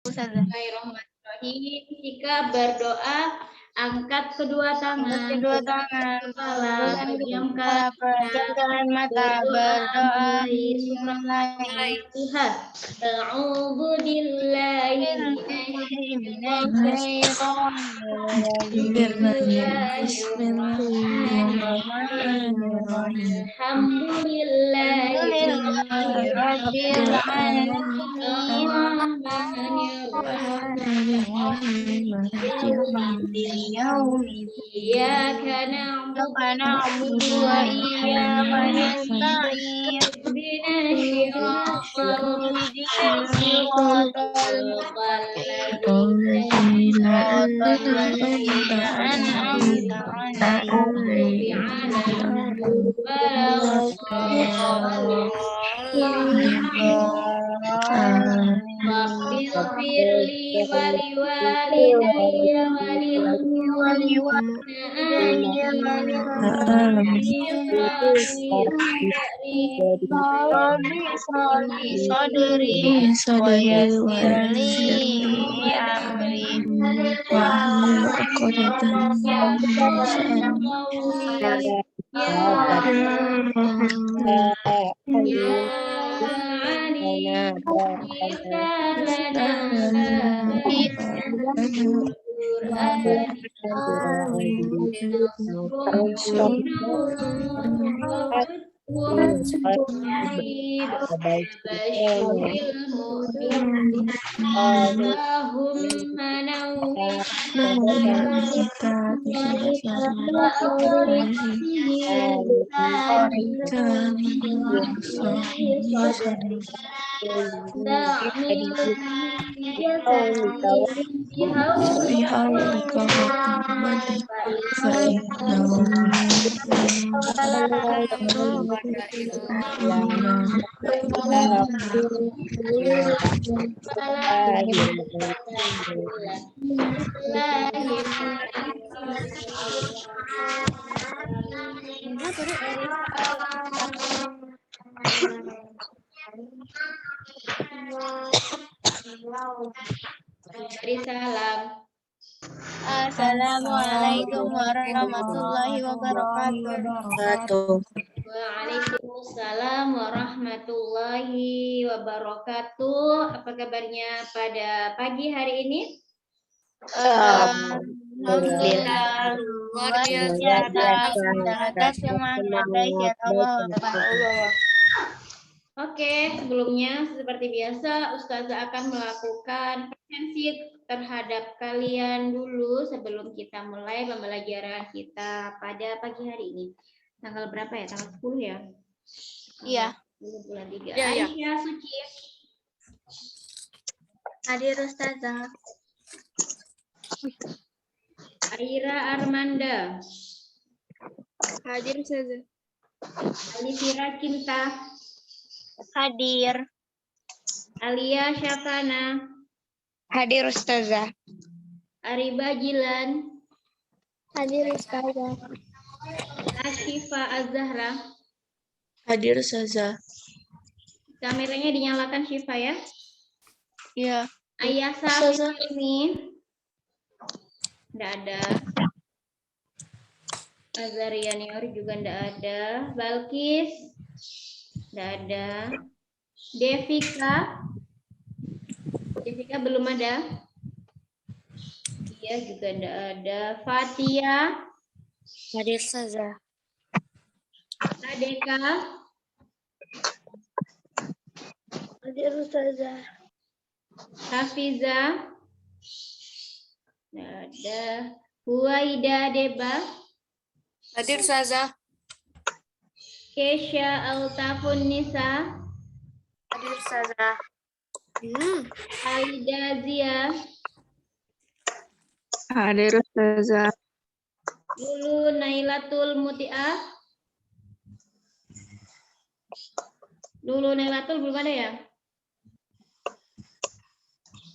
Bismillahirrahmanirrahim. Jika berdoa, angkat kedua tangan, kepala, pejamkan mata, berdoa mulai Tuhan. A'udzu billahi Bismillahirrahmanirrahim. Alhamdulillahirabbil Iyyaka na'budu wa iyyaka nasta'in. Ihdinas siratal Waghfirli waliwalidayya walil Allahumma nawwir Beri salam. Assalamualaikum warahmatullahi wabarakatuh. Waalaikumsalam warahmatullahi wabarakatuh. Apa kabarnya pada pagi hari ini? Alhamdulillah, luar biasa. Atas semangat ya Allah. Oke, sebelumnya seperti biasa Ustazah akan melakukan presensi terhadap kalian dulu sebelum kita mulai pembelajaran kita pada pagi hari ini. Tanggal berapa ya? Tanggal 10 ya? Iya. Bulan 3. Iya, iya. Aisyah Suci. Hadir Ustazah. Aira Armanda. Hadir Ustazah. Alifira Cinta. Hadir. Alia Syafana. Hadir Ustazah. Ariba Jilan. Hadir Ustazah. Ashifa Azahra. Hadir Ustazah. Kameranya dinyalakan Syifa ya. Iya. Ayah Safi ini. Tidak ada. Azaria Nior juga tidak ada. Balkis. Tidak ada. Devika. Devika belum ada. Iya juga tidak ada. Fatia. Hadir Ustazah. Adeka. Hadir Ustazah. Hafiza. Tidak ada. Huwaida Deba. Hadir Ustazah. Kesha Altafun Nisa. Hadir Ustazah. Aida Zia. Hadir Ustazah. Lulu Nailatul Muti'ah. Lulu Nailatul belum ada ya?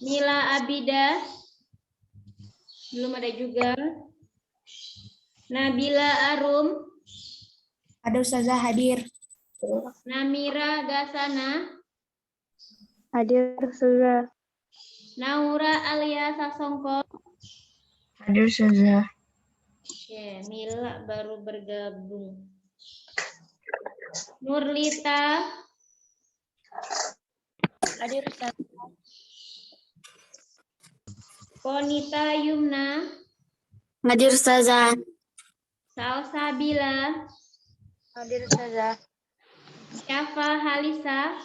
Nila Abida. Belum ada juga. Nabila Arum. Ada Ustazah hadir. Namira Gasana. Hadir Ustazah. Naura Alia Sasongko. Hadir Ustazah. Oke, Mila baru bergabung. Nurlita. Hadir Ustazah. Konita Yumna. Hadir Ustazah. Salsabila. Hadir Ustazah. Syafa Halisa.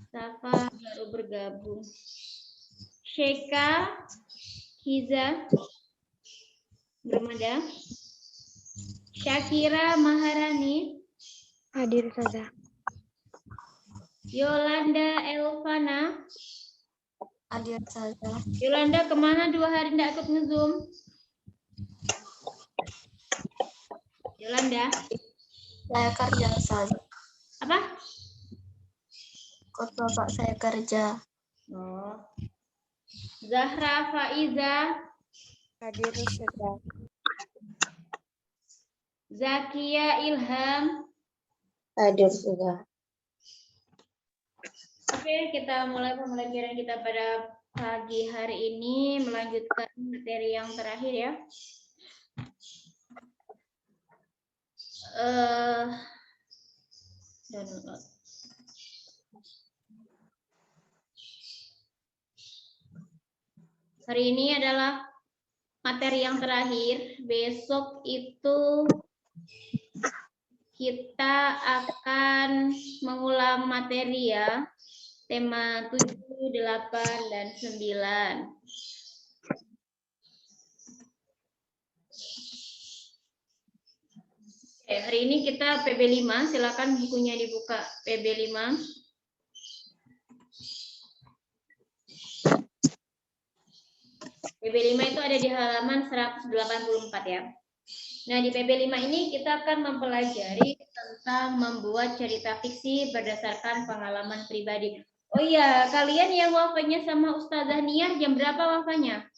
Syafa baru bergabung. Syeka Hiza. Belum ada. Syakira Maharani. Hadir Ustazah. Yolanda Elvana. Hadir Ustazah. Yolanda kemana 2 hari tidak ikut nge-zoom? Yolanda. Saya kerja Ustazah. Apa? Kok bapak saya kerja? Oh. Zahra Faiza. Hadir Ustazah. Zakia Ilham. Hadir Ustazah. Oke, kita mulai pembelajaran kita pada pagi hari ini, melanjutkan materi yang terakhir ya. Download. Hari ini adalah materi yang terakhir. Besok itu kita akan mengulang materi ya. Tema 7, 8, dan 9. Oke, hari ini kita PB5. Silakan bukunya dibuka PB5. PB5 itu ada di halaman 184 ya. Nah, di PB5 ini kita akan mempelajari tentang membuat cerita fiksi berdasarkan pengalaman pribadi. Oh iya, kalian yang wafanya sama Ustazah Niar jam berapa wafanya?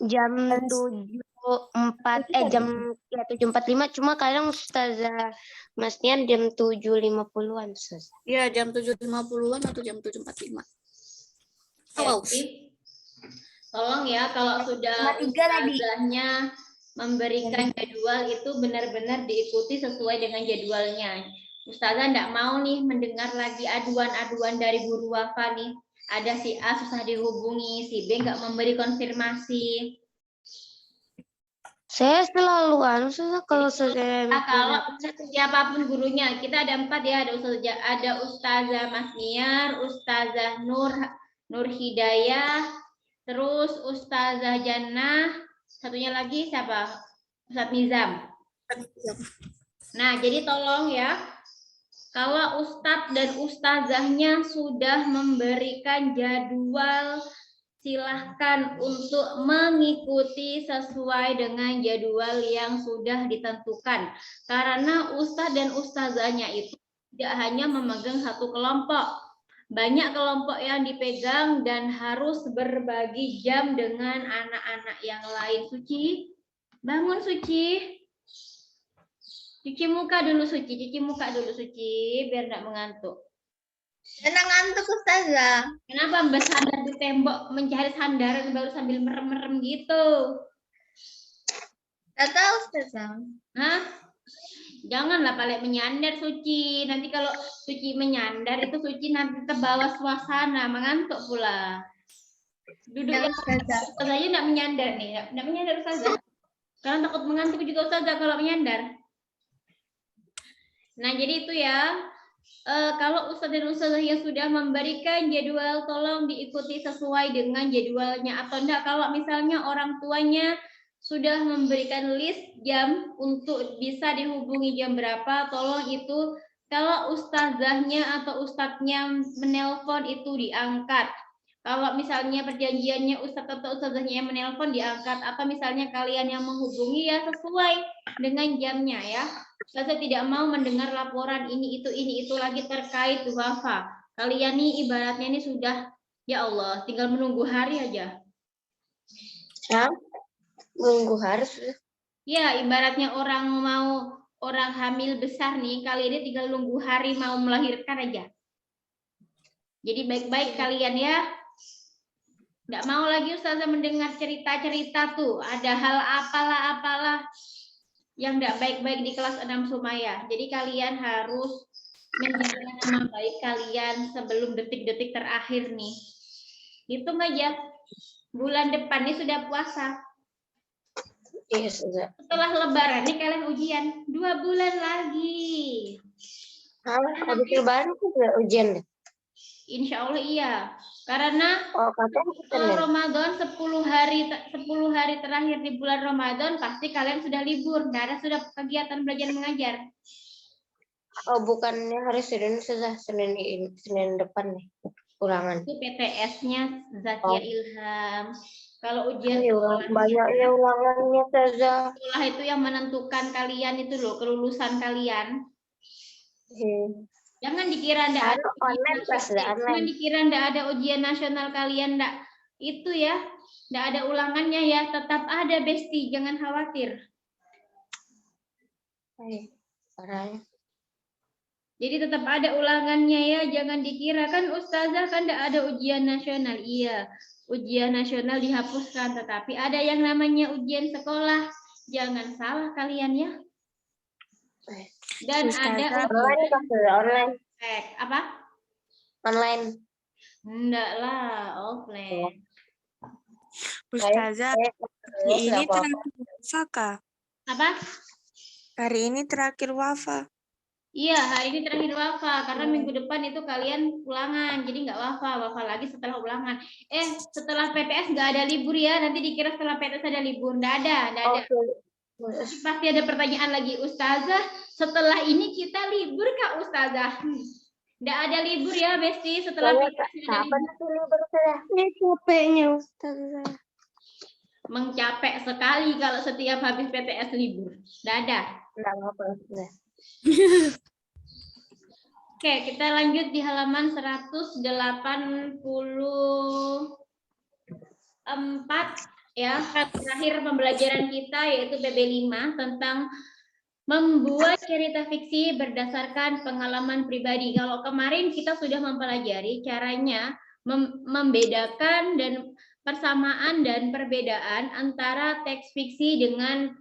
Jam 7.45 cuma kadang Ustazah Mas Nian jam 7.50-an Ustazah. Iya, jam 7.50-an atau jam 7.45. Jadi, tolong ya kalau sudah ustazahnya memberikan jadwal itu benar-benar diikuti sesuai dengan jadwalnya. Ustazah enggak mau nih mendengar lagi aduan-aduan dari guru wafa nih. Ada si A susah dihubungi, si B enggak memberi konfirmasi. Saya selalu kalau saya Kalau siapapun gurunya, kita ada 4 ya, ada Ustazah Mas Niar, Ustazah Nur Hidayah, terus Ustazah Jannah, satunya lagi siapa? Ustaz Nizam. Nah, jadi tolong ya, kalau Ustadz dan Ustazahnya sudah memberikan jadwal, silahkan untuk mengikuti sesuai dengan jadwal yang sudah ditentukan. Karena Ustadz dan Ustazahnya itu tidak hanya memegang satu kelompok. Banyak kelompok yang dipegang dan harus berbagi jam dengan anak-anak yang lain. Suci, bangun Suci. Cuci muka dulu Suci, biar tidak mengantuk. Senang ngantuk Ustazah. Kenapa Mbak sandar di tembok mencari sandaran baru sambil merem-merem gitu? Gak tahu Ustazah. Hah? Janganlah paling menyandar Suci. Nanti kalau Suci menyandar itu Suci nanti terbawa suasana, mengantuk pula. Duduk ya, Ustazah aja enggak menyandar nih, enggak menyandar Ustazah. Karena takut mengantuk juga Ustazah kalau menyandar. Nah, jadi itu ya. Kalau Ustadz dan Ustazah yang sudah memberikan jadwal, tolong diikuti sesuai dengan jadwalnya. Atau enggak, kalau misalnya orang tuanya sudah memberikan list jam untuk bisa dihubungi jam berapa, tolong itu kalau ustazahnya atau ustadznya menelpon itu diangkat. Kalau misalnya perjanjiannya ustadz atau ustazahnya yang menelpon diangkat, atau misalnya kalian yang menghubungi ya sesuai dengan jamnya ya. Saya tidak mau mendengar laporan ini itu lagi terkait wafa. Kalian nih ibaratnya ini sudah, ya Allah, tinggal menunggu hari aja. Ya, menunggu hari sudah. Ya, ibaratnya orang hamil besar nih, kali ini tinggal nunggu hari mau melahirkan aja. Jadi baik-baik kalian ya. Nggak mau lagi Ustazah mendengar cerita-cerita tuh. Ada hal apalah yang nggak baik-baik di kelas 6 Sumaya. Jadi kalian harus menjaga nama baik kalian sebelum detik-detik terakhir nih. Hitung aja. Bulan depan ini sudah puasa. Iya, Ustazah. Setelah lebaran nih kalian ujian. 2 bulan lagi. Habis lebaran juga ujian deh. Insya Allah iya. Karena Oh, katanya Senin. Ramadan 10 hari terakhir di bulan Ramadan pasti kalian sudah libur. Nggak ada sudah kegiatan belajar mengajar. Oh, bukannya hari Senin, Ustazah. Senin depan nih. Ulangan. Itu PTS-nya Zakia Ilham. Kalau ujian Banyaknya ulangannya, Ustazah. sekolah itu yang menentukan kalian itu loh, kelulusan kalian. Jangan dikira enggak ada online kelas, Jangan dikira enggak ada ujian nasional kalian enggak. Itu ya, enggak ada ulangannya ya, tetap ada Besti, jangan khawatir. Parahnya. Jadi tetap ada ulangannya ya, jangan dikira kan Ustazah kan enggak ada ujian nasional. Iya, ujian nasional dihapuskan, tetapi ada yang namanya ujian sekolah. Jangan salah kalian ya. Dan ada online. Apa? Online. Enggak lah, offline. Ustazah, hari ini terakhir wafa kah? Apa? Hari ini terakhir wafa. Iya, hari ini terakhir wafa karena minggu depan itu kalian ulangan, jadi nggak wafa lagi setelah ulangan. Setelah PTS nggak ada libur ya, nanti dikira setelah PTS ada libur, nggak ada. Pasti ada pertanyaan lagi, Ustazah, setelah ini kita libur Kak Ustazah? Nggak ada libur ya, Besti, setelah PTS ada libur. Ini capeknya Ustazah. Mencapek sekali kalau setiap habis PTS libur. Nggak ada. Nggak apa-apa, Ustazah. Oke, kita lanjut di halaman 184 ya. Terakhir pembelajaran kita yaitu PB5 tentang membuat cerita fiksi berdasarkan pengalaman pribadi. Kalau kemarin kita sudah mempelajari caranya membedakan dan persamaan dan perbedaan antara teks fiksi dengan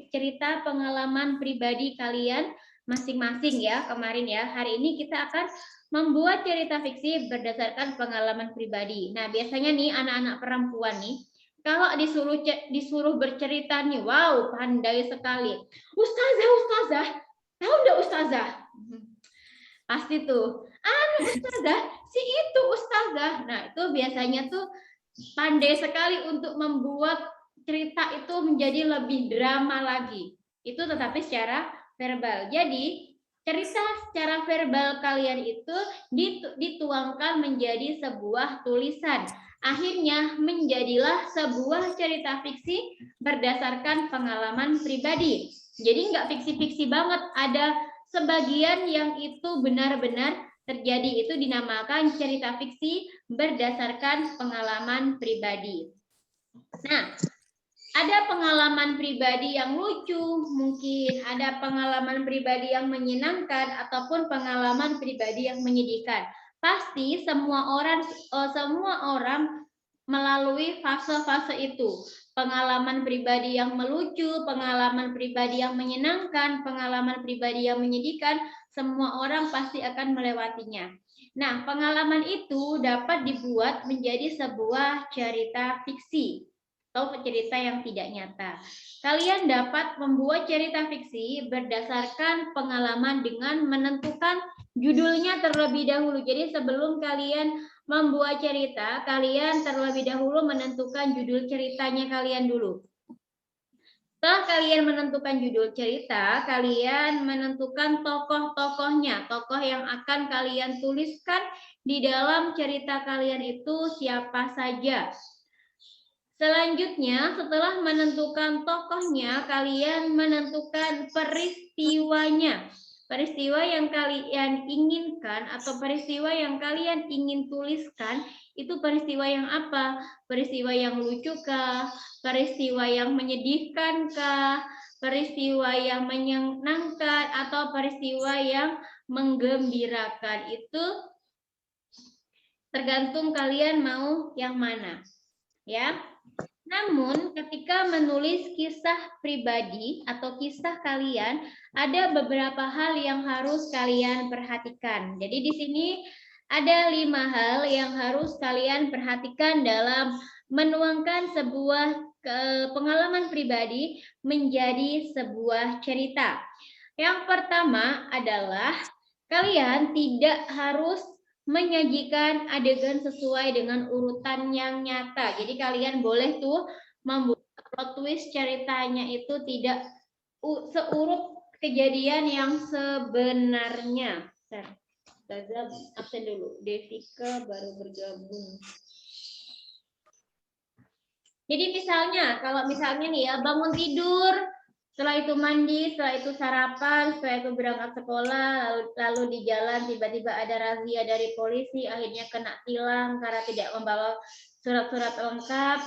cerita pengalaman pribadi kalian masing-masing ya kemarin ya. Hari ini kita akan membuat cerita fiksi berdasarkan pengalaman pribadi. Nah, biasanya nih anak-anak perempuan nih kalau disuruh bercerita nih, wow, pandai sekali. Ustazah, tahu enggak Ustazah? Pasti tuh, Ustazah, si itu Ustazah. Nah, itu biasanya tuh pandai sekali untuk membuat cerita itu menjadi lebih drama lagi. Itu tetapi secara verbal. Jadi, cerita secara verbal kalian itu dituangkan menjadi sebuah tulisan. Akhirnya menjadilah sebuah cerita fiksi berdasarkan pengalaman pribadi. Jadi nggak fiksi-fiksi banget, ada sebagian yang itu benar-benar terjadi, itu dinamakan cerita fiksi berdasarkan pengalaman pribadi. Nah, ada pengalaman pribadi yang lucu, mungkin ada pengalaman pribadi yang menyenangkan, ataupun pengalaman pribadi yang menyedihkan. Pasti semua orang melalui fase-fase itu. Pengalaman pribadi yang melucu, pengalaman pribadi yang menyenangkan, pengalaman pribadi yang menyedihkan, semua orang pasti akan melewatinya. Nah, pengalaman itu dapat dibuat menjadi sebuah cerita fiksi atau cerita yang tidak nyata. Kalian dapat membuat cerita fiksi berdasarkan pengalaman dengan menentukan judulnya terlebih dahulu. Jadi sebelum kalian membuat cerita, kalian terlebih dahulu menentukan judul ceritanya kalian dulu. Setelah kalian menentukan judul cerita, kalian menentukan tokoh-tokohnya, tokoh yang akan kalian tuliskan di dalam cerita kalian itu siapa saja. Selanjutnya, setelah menentukan tokohnya, kalian menentukan peristiwanya. Peristiwa yang kalian inginkan atau peristiwa yang kalian ingin tuliskan, itu peristiwa yang apa? Peristiwa yang lucu kah? Peristiwa yang menyedihkan kah? Peristiwa yang menyenangkan atau peristiwa yang menggembirakan? Itu Tergantung kalian mau yang mana. Ya. Namun ketika menulis kisah pribadi atau kisah kalian, ada beberapa hal yang harus kalian perhatikan. Jadi di sini ada 5 hal yang harus kalian perhatikan dalam menuangkan sebuah pengalaman pribadi menjadi sebuah cerita. Yang pertama adalah kalian tidak harus menyajikan adegan sesuai dengan urutan yang nyata. Jadi kalian boleh tuh membuat plot twist ceritanya itu tidak seurut kejadian yang sebenarnya. Ustazah absen dulu. Devika baru bergabung. Jadi misalnya, kalau misalnya nih ya, bangun tidur, setelah itu mandi, setelah itu sarapan, setelah itu berangkat sekolah, lalu di jalan tiba-tiba ada razia dari polisi, akhirnya kena tilang karena tidak membawa surat-surat lengkap.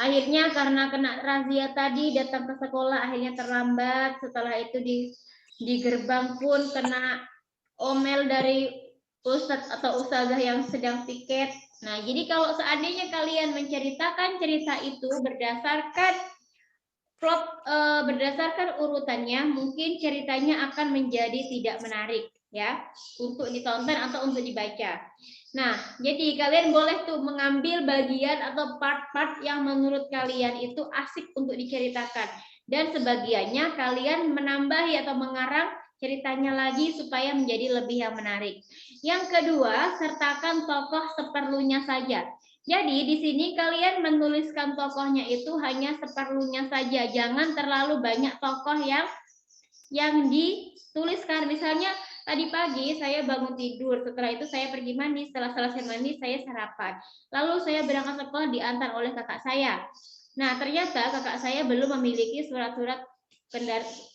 Akhirnya karena kena razia tadi datang ke sekolah, akhirnya terlambat. Setelah itu di gerbang pun kena omel dari ustadz atau ustazah yang sedang piket. Nah, jadi kalau seandainya kalian menceritakan cerita itu berdasarkan plot, berdasarkan urutannya, mungkin ceritanya akan menjadi tidak menarik ya untuk ditonton atau untuk dibaca. Nah, jadi kalian boleh tuh mengambil bagian atau part-part yang menurut kalian itu asik untuk diceritakan, dan sebagiannya kalian menambahi atau mengarang ceritanya lagi supaya menjadi lebih yang menarik. Yang kedua, sertakan tokoh seperlunya saja. Jadi di sini kalian menuliskan tokohnya itu hanya seperlunya saja, jangan terlalu banyak tokoh yang dituliskan. Misalnya tadi pagi saya bangun tidur, setelah itu saya pergi mandi, setelah selesai mandi saya sarapan, lalu saya berangkat sekolah diantar oleh kakak saya. Nah, ternyata kakak saya belum memiliki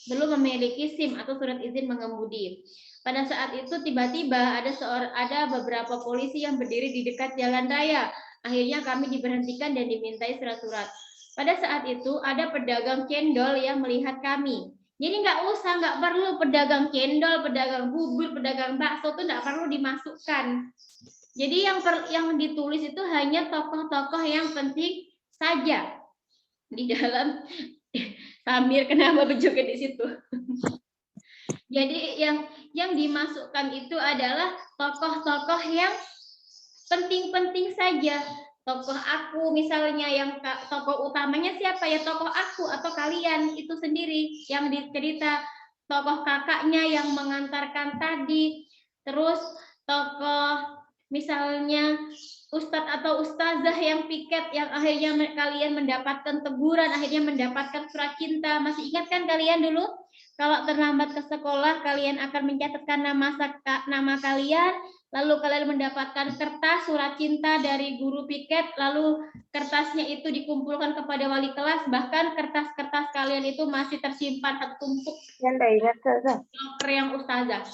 belum memiliki SIM atau surat izin mengemudi. Pada saat itu tiba-tiba ada beberapa polisi yang berdiri di dekat jalan raya. Akhirnya kami diberhentikan dan dimintai surat-surat. Pada saat itu ada pedagang cendol yang melihat kami. Jadi nggak perlu pedagang cendol, pedagang bubur, pedagang bakso itu nggak perlu dimasukkan. Jadi yang ditulis itu hanya tokoh-tokoh yang penting saja di dalam. Samir kenapa berjoget di situ? Jadi yang dimasukkan itu adalah tokoh-tokoh yang penting-penting saja. Tokoh aku misalnya, yang tokoh utamanya siapa ya, tokoh aku atau kalian itu sendiri yang dicerita. Tokoh kakaknya yang mengantarkan tadi, terus tokoh misalnya ustadz atau ustazah yang piket yang akhirnya kalian mendapatkan teguran, akhirnya mendapatkan surat cinta. Masih ingat kan kalian dulu kalau terlambat ke sekolah kalian akan mencatatkan nama kalian, lalu kalian mendapatkan kertas surat cinta dari guru piket, lalu kertasnya itu dikumpulkan kepada wali kelas, bahkan kertas-kertas kalian itu masih tersimpan satu tumpuk loker yang ustazah.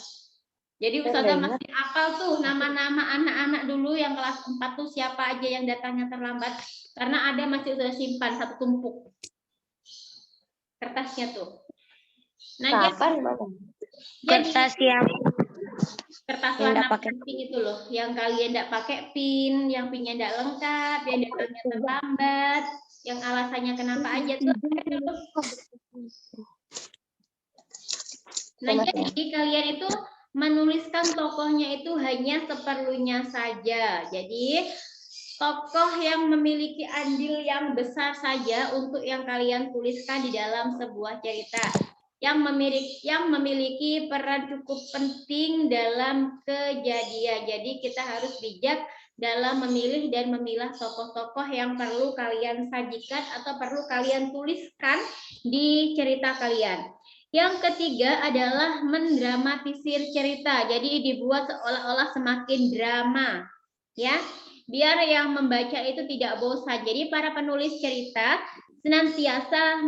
Jadi ustazah masih hafal tuh nama-nama anak-anak dulu yang kelas 4 tuh siapa aja yang datangnya terlambat, karena ada masih udah simpan satu tumpuk kertasnya tuh. Nah, Kertas yang kertas warna pink itu loh, yang kalian tidak pakai pin, yang pinnya tidak lengkap, yang datangnya terlambat, yang alasannya kenapa aja tuh. Nah, jadi kalian itu menuliskan tokohnya itu hanya seperlunya saja. Jadi tokoh yang memiliki andil yang besar saja untuk yang kalian tuliskan di dalam sebuah cerita, yang memiliki peran cukup penting dalam kejadian. Jadi kita harus bijak dalam memilih dan memilah tokoh-tokoh yang perlu kalian sajikan atau perlu kalian tuliskan di cerita kalian. Yang ketiga adalah mendramatisir cerita. Jadi dibuat seolah-olah semakin drama, ya, biar yang membaca itu tidak bosan. Jadi para penulis cerita senantiasa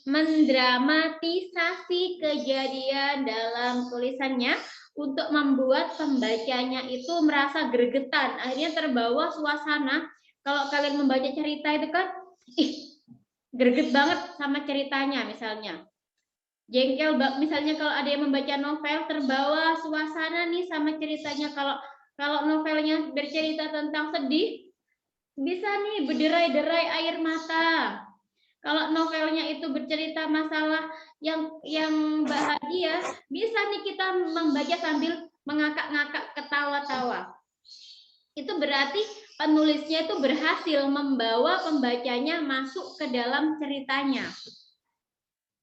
mendramatisasi kejadian dalam tulisannya untuk membuat pembacanya itu merasa gregetan, akhirnya terbawa suasana. Kalau kalian membaca cerita itu kan, greget banget sama ceritanya misalnya. Jengkel, misalnya kalau ada yang membaca novel terbawa suasana nih sama ceritanya. Kalau Kalau novelnya bercerita tentang sedih, bisa nih berderai-derai air mata. Kalau novelnya itu bercerita masalah yang bahagia, bisa nih kita membaca sambil mengakak-ngakak ketawa-tawa. Itu berarti penulisnya itu berhasil membawa pembacanya masuk ke dalam ceritanya.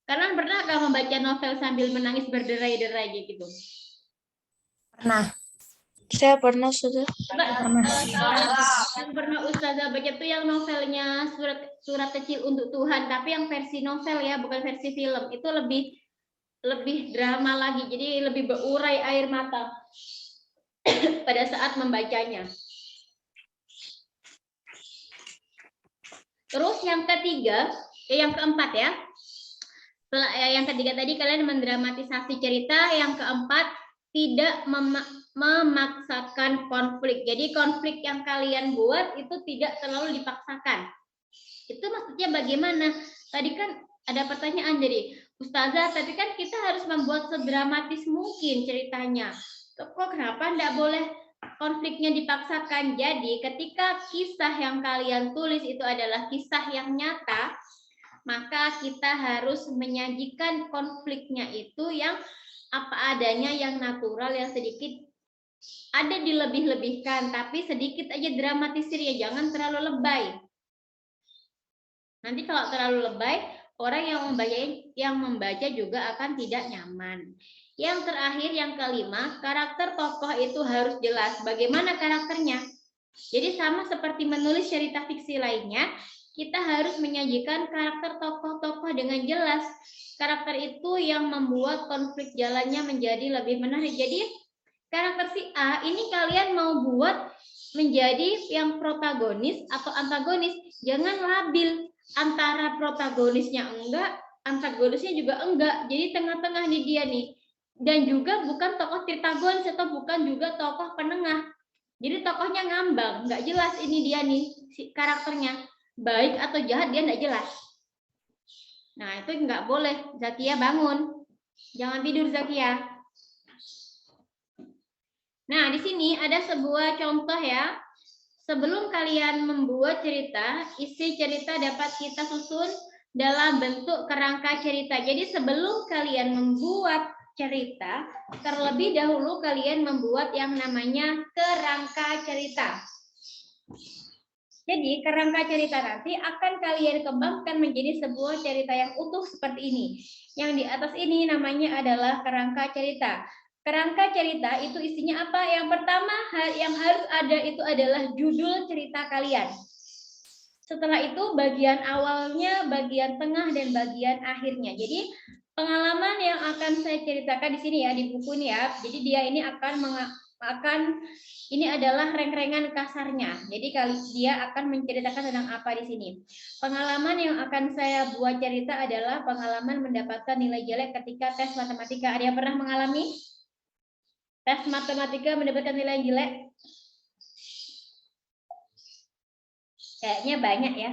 Kalian pernah nggak membaca novel sambil menangis berderai-derai gitu? Pernah. Saya pernah sudah. Yang pernah Ustazah baca tuh yang novelnya surat kecil untuk Tuhan, tapi yang versi novel ya, bukan versi film. Itu lebih drama lagi, jadi lebih berurai air mata pada saat membacanya. Terus yang ketiga, yang keempat ya. Yang ketiga tadi kalian mendramatisasi cerita, yang keempat tidak memaksakan konflik. Jadi konflik yang kalian buat itu tidak terlalu dipaksakan. Itu maksudnya bagaimana? Tadi kan ada pertanyaan dari Ustazah, tapi kan kita harus membuat sedramatis mungkin ceritanya. Kok kenapa enggak boleh konfliknya dipaksakan? Jadi ketika kisah yang kalian tulis itu adalah kisah yang nyata, maka kita harus menyajikan konfliknya itu yang apa adanya, yang natural, yang sedikit ada dilebih-lebihkan, tapi sedikit aja dramatisir ya, jangan terlalu lebay. Nanti kalau terlalu lebay, orang yang membaca juga akan tidak nyaman. Yang terakhir, yang kelima, karakter tokoh itu harus jelas. Bagaimana karakternya? Jadi sama seperti menulis cerita fiksi lainnya, kita harus menyajikan karakter tokoh-tokoh dengan jelas. Karakter itu yang membuat konflik jalannya menjadi lebih menarik. Jadi karakter si A ini kalian mau buat menjadi yang protagonis atau antagonis. Jangan labil antara protagonisnya enggak, antagonisnya juga enggak. Jadi tengah-tengah nih dia nih. Dan juga bukan tokoh protagonis atau bukan juga tokoh penengah. Jadi tokohnya ngambang, nggak jelas ini dia nih si karakternya, baik atau jahat dia nggak jelas. Nah itu nggak boleh. Zakia bangun, jangan tidur Zakia. Nah di sini ada sebuah contoh ya. Sebelum kalian membuat cerita, isi cerita dapat kita susun dalam bentuk kerangka cerita. Jadi sebelum kalian membuat cerita, terlebih dahulu kalian membuat yang namanya kerangka cerita. Jadi kerangka cerita nanti akan kalian kembangkan menjadi sebuah cerita yang utuh seperti ini. Yang di atas ini namanya adalah kerangka cerita. Kerangka cerita itu isinya apa? Yang pertama yang harus ada itu adalah judul cerita kalian. Setelah itu bagian awalnya, bagian tengah, dan bagian akhirnya. Jadi pengalaman yang akan saya ceritakan di sini ya, di buku ini ya. Jadi dia ini ini adalah reng-rengan kasarnya. Jadi dia akan menceritakan tentang apa di sini. Pengalaman yang akan saya buat cerita adalah pengalaman mendapatkan nilai jelek ketika tes matematika. Ada yang pernah mengalami tes matematika mendapatkan nilai jelek? Kayaknya banyak ya.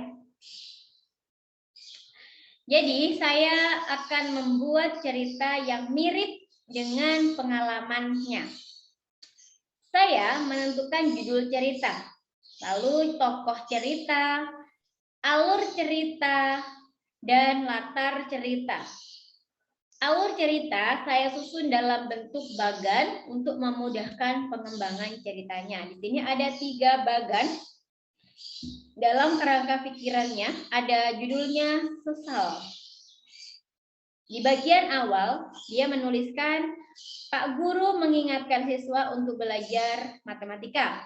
Jadi saya akan membuat cerita yang mirip dengan pengalamannya. Saya menentukan judul cerita, lalu tokoh cerita, alur cerita, dan latar cerita. Alur cerita saya susun dalam bentuk bagan untuk memudahkan pengembangan ceritanya. Di sini ada 3 bagan. Dalam kerangka pikirannya ada judulnya sesal. Di bagian awal dia menuliskan Pak Guru mengingatkan siswa untuk belajar matematika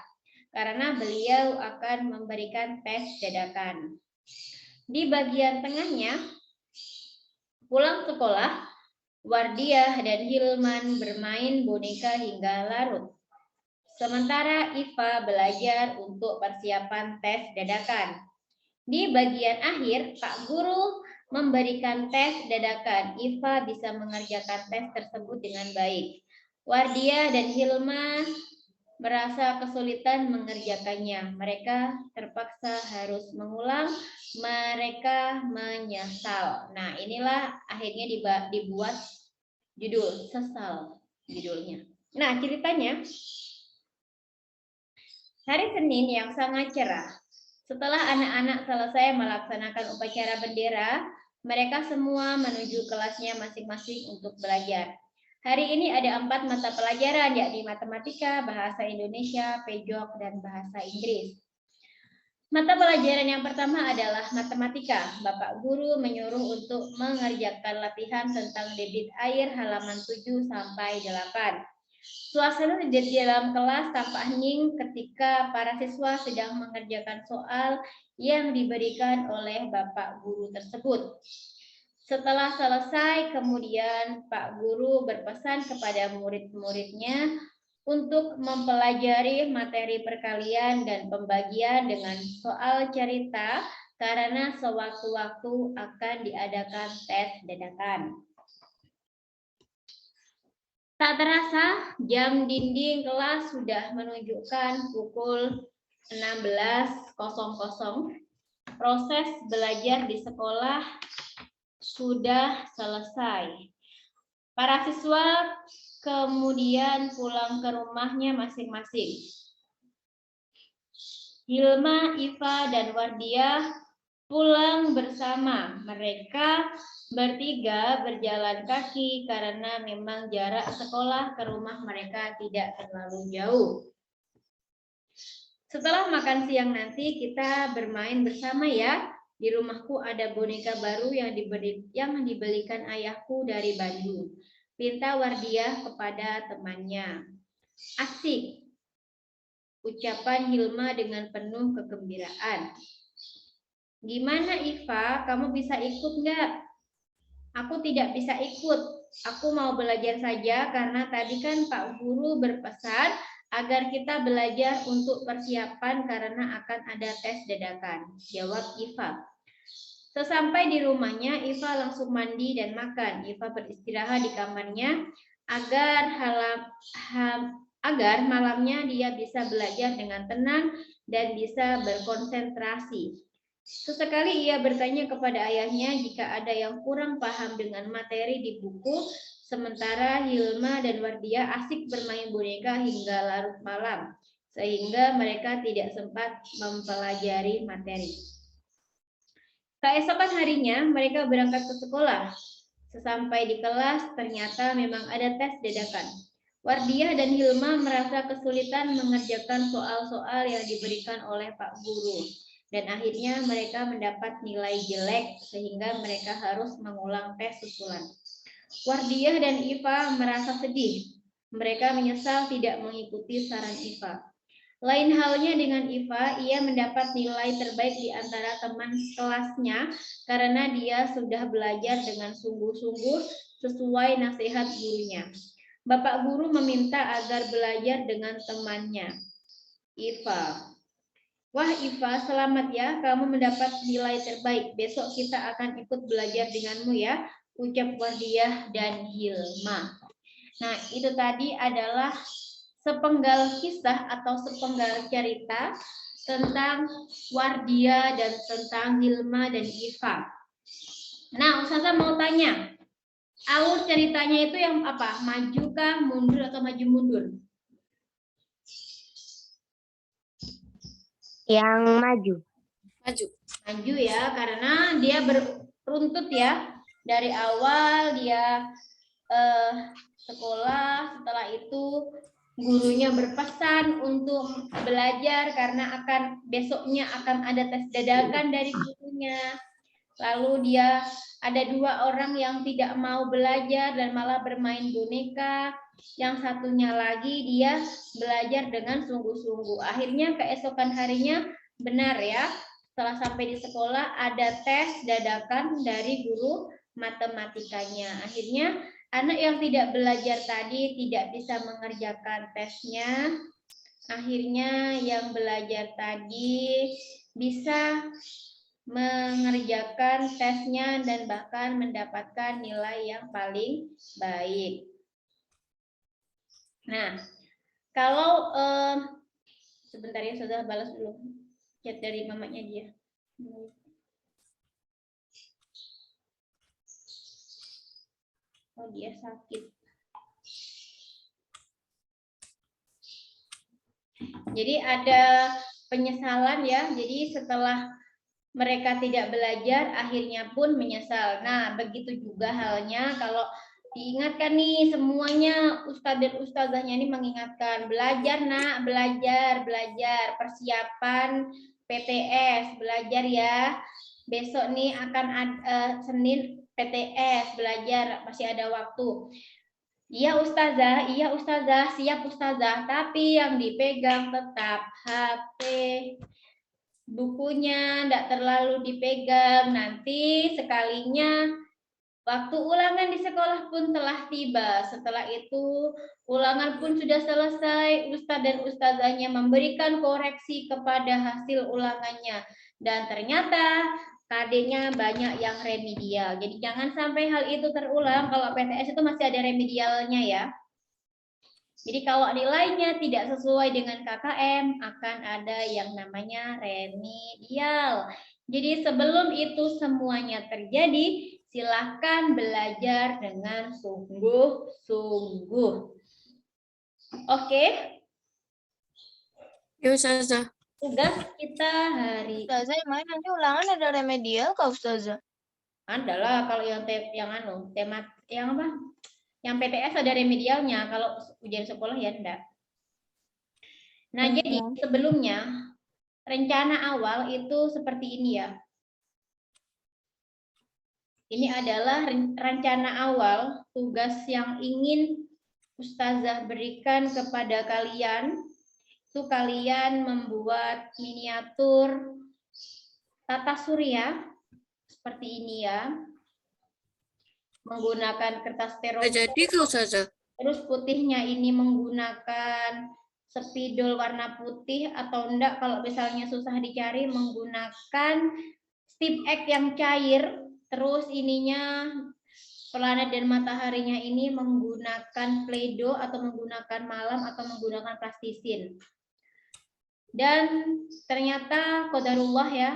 karena beliau akan memberikan tes dadakan. Di bagian tengahnya pulang sekolah, Wardiah dan Hilman bermain boneka hingga larut. Sementara Iva belajar untuk persiapan tes dadakan. Di bagian akhir, Pak Guru memberikan tes dadakan. Iva bisa mengerjakan tes tersebut dengan baik. Wardiah dan Hilma merasa kesulitan mengerjakannya. Mereka terpaksa harus mengulang. Mereka menyesal. Nah, inilah akhirnya dibuat judul sesal judulnya. Nah, ceritanya Hari Senin yang sangat cerah. Setelah anak-anak selesai melaksanakan upacara bendera, mereka semua menuju kelasnya masing-masing untuk belajar. Hari ini ada 4 mata pelajaran, yakni matematika, bahasa Indonesia, pejok, dan bahasa Inggris. Mata pelajaran yang pertama adalah matematika. Bapak guru menyuruh untuk mengerjakan latihan tentang debit air halaman 7 sampai 8. Suasana di dalam kelas tampak hening ketika para siswa sedang mengerjakan soal yang diberikan oleh Bapak guru tersebut. Setelah selesai, kemudian Pak Guru berpesan kepada murid-muridnya untuk mempelajari materi perkalian dan pembagian dengan soal cerita karena sewaktu-waktu akan diadakan tes dadakan. Tak terasa, jam dinding kelas sudah menunjukkan pukul 16.00. Proses belajar di sekolah sudah selesai. Para siswa kemudian pulang ke rumahnya masing-masing. Hilma, Iva, dan Wardiah pulang bersama. Mereka bertiga berjalan kaki karena memang jarak sekolah ke rumah mereka tidak terlalu jauh. Setelah makan siang nanti kita bermain bersama ya. Di rumahku ada boneka baru yang dibelikan ayahku dari Bandung. Pinta Wardiah kepada temannya. Asik, ucapan Hilma dengan penuh kegembiraan. Gimana Iva, kamu bisa ikut nggak? Aku tidak bisa ikut. Aku mau belajar saja karena tadi kan Pak Guru berpesan agar kita belajar untuk persiapan karena akan ada tes dadakan. Jawab Iva. Sesampai di rumahnya, Iva langsung mandi dan makan. Iva beristirahat di kamarnya agar malamnya dia bisa belajar dengan tenang dan bisa berkonsentrasi. Sesekali ia bertanya kepada ayahnya jika ada yang kurang paham dengan materi di buku, sementara Hilma dan Wardiah asik bermain boneka hingga larut malam, sehingga mereka tidak sempat mempelajari materi. Keesokan harinya mereka berangkat ke sekolah. Sesampai di kelas ternyata memang ada tes dadakan. Wardiah dan Hilma merasa kesulitan mengerjakan soal-soal yang diberikan oleh Pak Guru. Dan akhirnya mereka mendapat nilai jelek sehingga mereka harus mengulang tes susulan. Wardiah dan Iva merasa sedih. Mereka menyesal tidak mengikuti saran Iva. Lain halnya dengan Iva, ia mendapat nilai terbaik di antara teman kelasnya karena dia sudah belajar dengan sungguh-sungguh sesuai nasihat gurunya. Bapak guru meminta agar belajar dengan temannya, Iva. Wah Iva, selamat ya, kamu mendapat nilai terbaik. Besok kita akan ikut belajar denganmu ya, ucap Wardiah dan Hilma. Nah, itu tadi adalah sepenggal kisah atau sepenggal cerita tentang Wardiah dan tentang Hilma dan Iva. Nah, Ustazah mau tanya, alur ceritanya itu yang apa? Maju kah, mundur atau maju mundur? Yang maju. Maju. Maju ya, karena dia beruntut ya. Dari awal dia sekolah, setelah itu gurunya berpesan untuk belajar karena besoknya akan ada tes dadakan dari gurunya. Lalu dia ada 2 orang yang tidak mau belajar dan malah bermain boneka. Yang satunya lagi dia belajar dengan sungguh-sungguh. Akhirnya keesokan harinya benar ya, setelah sampai di sekolah ada tes dadakan dari guru matematikanya. Akhirnya anak yang tidak belajar tadi tidak bisa mengerjakan tesnya. Akhirnya yang belajar tadi bisa mengerjakan tesnya dan bahkan mendapatkan nilai yang paling baik. Nah, kalau sebentar ya, sudah balas dulu chat dari mamanya dia. Oh, dia sakit. Jadi ada penyesalan ya. Jadi setelah mereka tidak belajar, akhirnya pun menyesal. Nah, begitu juga halnya kalau diingatkan nih semuanya, ustadz dan ustazahnya ini mengingatkan, belajar nak, belajar, persiapan PTS, belajar ya. Besok nih akan Senin PTS, belajar, masih ada waktu. Iya ustazah, siap ustazah, tapi yang dipegang tetap HP. Bukunya tidak terlalu dipegang, nanti sekalinya waktu ulangan di sekolah pun telah tiba. Setelah itu ulangan pun sudah selesai, ustadz dan ustazahnya memberikan koreksi kepada hasil ulangannya. Dan ternyata KD-nya banyak yang remedial. Jadi jangan sampai hal itu terulang. Kalau PTS itu masih ada remedialnya ya. Jadi kalau nilainya tidak sesuai dengan KKM, akan ada yang namanya remedial. Jadi sebelum itu semuanya terjadi, silakan belajar dengan sungguh-sungguh. Oke? Ya Ustazah. Tugas kita hari Ustazah, yang mana nanti ulangan ada remedial kah Ustazah? adalah kalau yang tema yang apa? Yang PTS ada remedialnya, kalau ujian sekolah ya enggak. Nah, jadi sebelumnya rencana awal itu seperti ini ya. Ini adalah rencana awal tugas yang ingin Ustazah berikan kepada kalian. Itu kalian membuat miniatur tata surya seperti ini ya. Menggunakan kertas Nggak styrofoam. jadi kau Ustazah. Terus putihnya ini menggunakan spidol warna putih, atau enggak kalau misalnya susah dicari menggunakan stip X yang cair. Terus ininya planet dan mataharinya ini menggunakan Play-Doh atau menggunakan malam atau menggunakan plastisin. Dan ternyata qadarullah ya,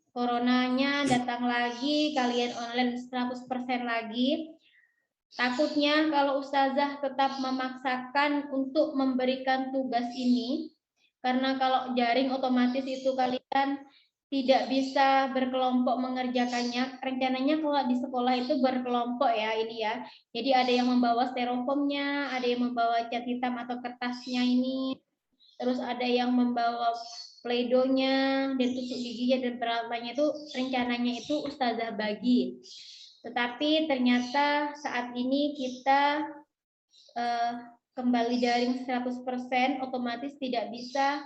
coronanya datang lagi, kalian online 100% lagi. Takutnya kalau ustazah tetap memaksakan untuk memberikan tugas ini, karena kalau jaring otomatis itu kalian tidak bisa berkelompok mengerjakannya. Rencananya kalau di sekolah itu berkelompok ya ini ya. Jadi ada yang membawa styrofoamnya, ada yang membawa cat hitam atau kertasnya ini, terus ada yang membawa Play-Doh-nya dan tusuk giginya dan peralatannya itu rencananya itu ustazah bagi. Tetapi ternyata saat ini kita kembali daring 100%, otomatis tidak bisa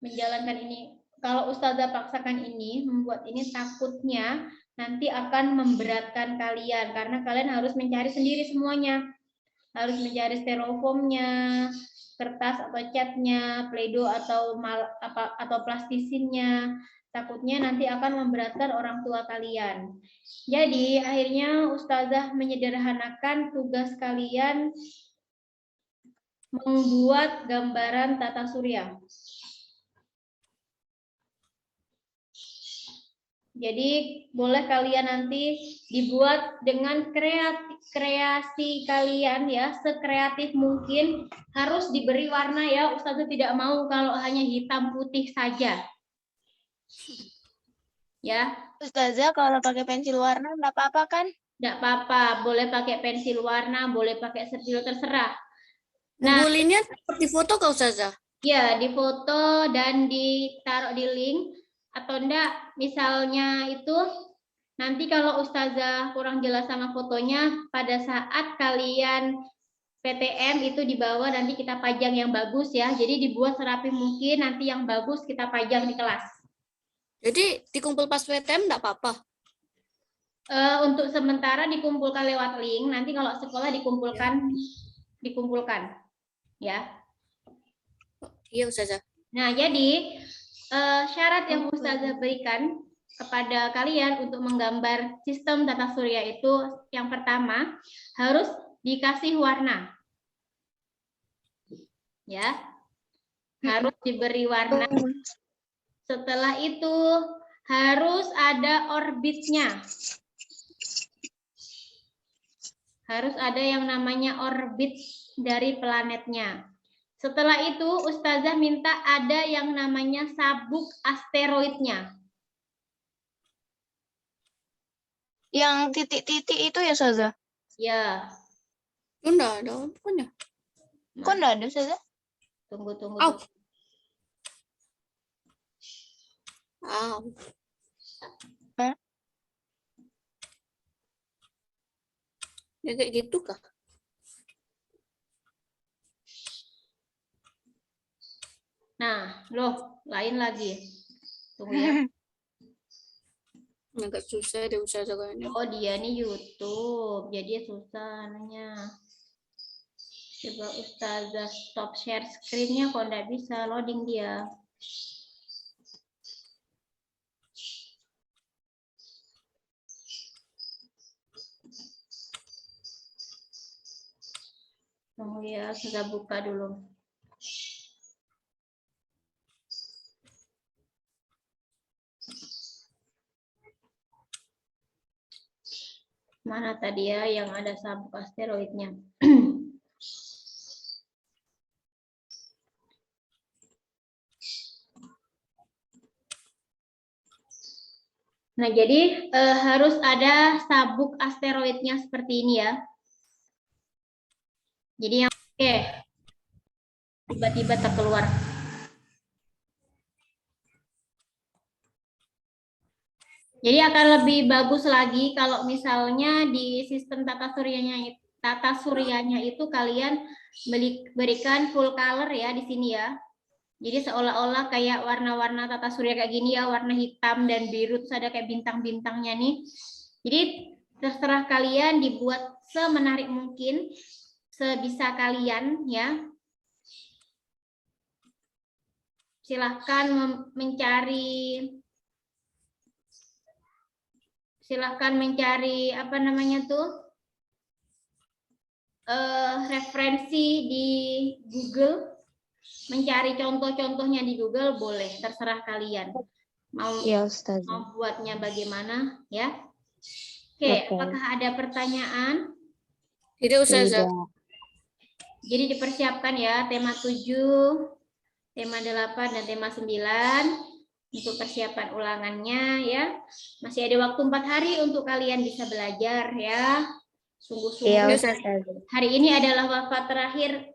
menjalankan ini. Kalau ustazah paksakan ini, membuat ini takutnya nanti akan memberatkan kalian karena kalian harus mencari sendiri semuanya. Harus mencari styrofoamnya, kertas atau catnya, Play-Doh atau plastisinnya. Takutnya nanti akan memberatkan orang tua kalian. Jadi akhirnya ustazah menyederhanakan tugas kalian membuat gambaran tata surya. Jadi boleh kalian nanti dibuat dengan kreasi kalian ya, sekreatif mungkin. Harus diberi warna ya, ustazah tidak mau kalau hanya hitam putih saja. Ya. Ustazah, kalau pakai pensil warna enggak apa-apa kan? Enggak apa-apa, boleh pakai pensil warna, boleh pakai spidol, terserah. Nah, Ngumpulinnya seperti foto kau Ustazah? ya, difoto dan ditaruh di link. Atau enggak, misalnya itu nanti kalau ustazah kurang jelas sama fotonya, pada saat kalian PTM itu di bawah nanti kita pajang yang bagus ya. Jadi dibuat serapi mungkin, nanti yang bagus kita pajang di kelas. Jadi dikumpul pas PTM enggak apa-apa? Untuk sementara dikumpulkan lewat link, nanti kalau sekolah dikumpulkan ya. Iya Ustazah. Nah, jadi syarat yang ustazah berikan kepada kalian untuk menggambar sistem tata surya itu yang pertama harus dikasih warna. Ya. Harus diberi warna. Setelah itu harus ada orbitnya. Harus ada yang namanya orbit dari planetnya. Setelah itu Ustazah minta ada yang namanya sabuk asteroidnya. Yang titik-titik itu ya, Ustazah? Ya, Enggak ada apanya. Kok enggak ada, Ustazah? tunggu. Au. Au. Hah? Ya kayak gitu kah? Nah, loh, lain lagi. Tunggu ya. Agak susah deh Ustazah kayaknya. Oh, dia nih YouTube, jadi susah nanya. Coba Ustazah stop share screen-nya, kok nggak bisa loading dia. Tunggu ya, sudah buka dulu. Mana tadi ya yang ada sabuk asteroidnya? Nah, jadi harus ada sabuk asteroidnya seperti ini ya. Jadi yang oke. Tiba-tiba terkeluar. Jadi akan lebih bagus lagi kalau misalnya di sistem tata suryanya itu kalian berikan full color ya di sini ya. Jadi seolah-olah kayak warna-warna tata surya kayak gini ya, warna hitam dan biru, terus ada kayak bintang-bintangnya nih. Jadi terserah kalian dibuat semenarik mungkin, sebisa kalian ya. Silahkan mencari apa namanya tuh referensi di Google. Mencari contoh-contohnya di Google boleh, terserah kalian mau Ya, Ustazah. mau buatnya bagaimana ya. Oke, apakah ada pertanyaan? Tidak Ustazah. Jadi dipersiapkan ya tema 7, tema 8 dan tema 9 untuk persiapan ulangannya ya. Masih ada waktu 4 hari untuk kalian bisa belajar ya. Sungguh-sungguh. Iya, Ustazah. Hari ini adalah wafat terakhir.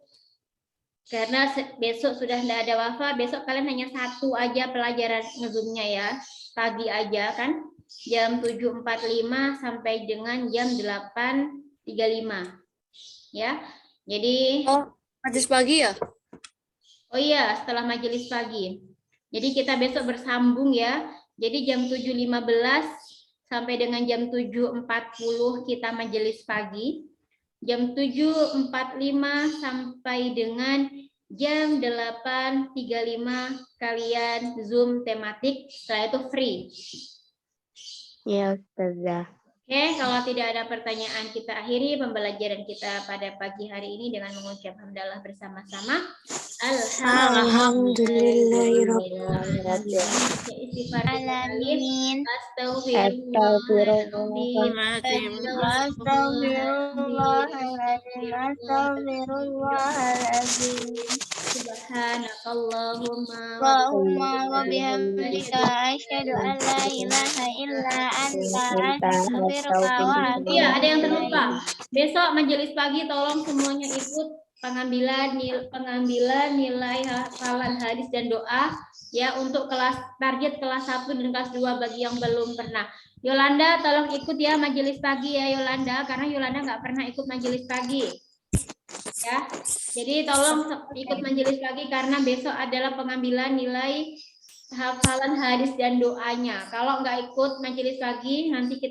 Karena besok sudah tidak ada wafa, besok kalian hanya satu aja pelajaran ngezoomnya ya, pagi aja kan, jam 7.45 sampai dengan jam 8.35 ya. Jadi Majelis pagi ya? oh iya, setelah majelis pagi. Jadi kita besok bersambung ya. Jadi jam 7.15 sampai dengan jam 7.40 kita majelis pagi. Jam 7.45 sampai dengan jam 8.35 kalian Zoom tematik, setelah itu free. Ya, Ustazah. Oke, kalau tidak ada pertanyaan kita akhiri pembelajaran kita pada pagi hari ini dengan mengucap hamdalah bersama-sama. Alamin. Astagfirullahaladzim. Subhanakallahumma Allahumma wa bihamdika asyhadu an la ilaha illa anta astaghfiruka wa atubu Iya, ada yang ilaik. terlupa. Besok majelis pagi tolong semuanya ikut pengambilan nilai hafalan hadis dan doa ya untuk target kelas 1 dan kelas 2 bagi yang belum pernah. Yolanda tolong ikut ya majelis pagi ya Yolanda, karena Yolanda nggak pernah ikut majelis pagi. Ya. Jadi tolong ikut majelis pagi karena besok adalah pengambilan nilai hafalan hadis dan doanya. Kalau nggak ikut majelis pagi, nanti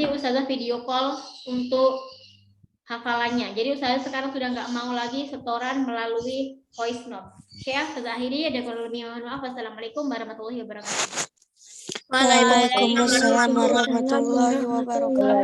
Ustazah video call untuk hafalannya. Jadi Ustazah sekarang sudah nggak mau lagi setoran melalui voice note. Oke ya, Ustazah akhiri. Ada kurang lebih mohon maaf. Wassalamualaikum warahmatullahi wabarakatuh. Waalaikumsalam warahmatullahi wabarakatuh.